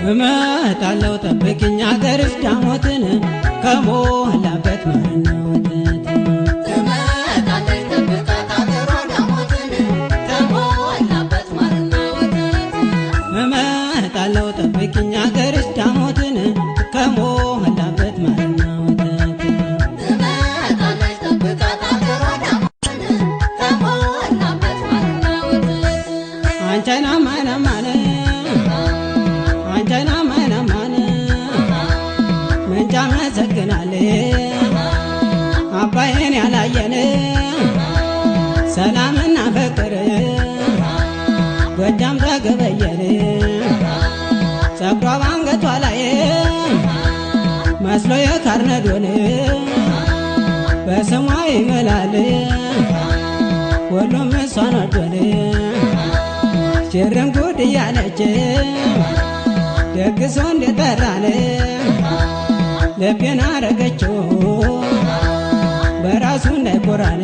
እመጣለሁ ጠብቂኝ አገርሽ ዳሞትን ከሞላበት ማርና ወተት ትመጣለች ጠብቃት አገሯ ዳሞትን ከሞላበት ማርና ወተት እመጣለሁ ጠብቂኝ አገርሽ ዳሞትን ከሞላበት ማርና ወተት ትመጣለች ጠብቃት አገሯ ዳሞትን ከሞላበት ማርና ወተት አንቻና ማናማነ አንቻና ማናማነ መንጫ መሰግናለ አባዬን ያላየን ሰላምና ፍቅር ጎጃም ተገበየን ጸጉሯ ባንገቷ ላይ መስሎ የካርነዶን በስሟ ይምላል ሁሉም እሷን ወዶን ሽርም ጉድ እያለች ደግሶ እንደጠራን ልቤን አረገችው በራሱ እንዳይኮራን